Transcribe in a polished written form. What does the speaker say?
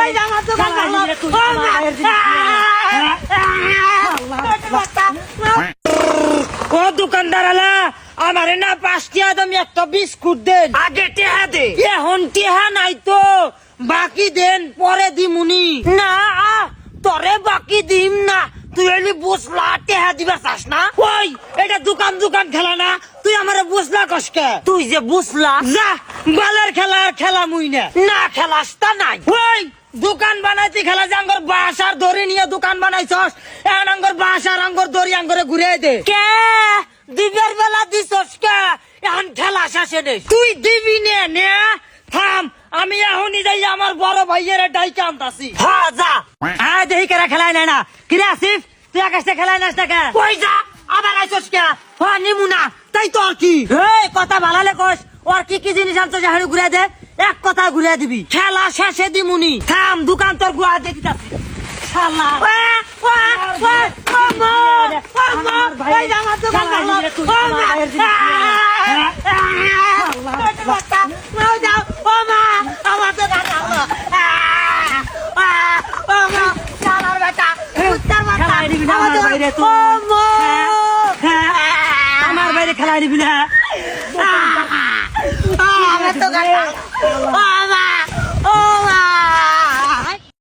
ওই যে আমার দোকান ভাঙলো। ও দোকানদার আলা আমারে না 5 টাকা দামি একটা বিস্কুট দেন। আগে টেহা দে। এখন টেহা নাই তো, বাকি দেন পরে দিমুনি। না তোরে বাকি দিম না, তুই এলি বুঝলা টেহা দিবা চাস না? ওই এটা দোকান খেলা না, তুই আমারে বুঝলা কসকে? তুই যে বুঝলা যা বালের খেলা মুই না খেলাস তা নাই। ওই দোকান বানাইতে খেলা যে আঙ্গর বাসার ধরে নিয়ে দোকান বানাইছস, এখন আঙ্গর বাসার আঙ্গর দড়ি আঙ্গরে ঘুরে দে। কে দিবের বেলা দিছস কে? এখন খেলা শেষে নেই, তুই দিবি নে থাম। আমি এখনই যাই আমার বড় ভাইয়ের ডাইকে আনতাছি। হ্যাঁ যা। আয় দেখি কেরা খেলাই নাই না। কিরে আসিফ তুই আকাশে খেলাই নাস না কে? কই যা আবার আইছস কে? হ্যাঁ নিমু না তাই তোর কি? এই কথা ভালালে কস, ওর কি জিনিস আনতো যে হাড়ি ঘুরে দে, এক কথা ঘুরে দিবি। খেলা শেষে দিমুনি, থাম দোকান তোর গুয়া দিয়ে দিতাছি। শালা আমার দোকান ভালো। আমার বাইরে খেলা দিবি না। আমার তো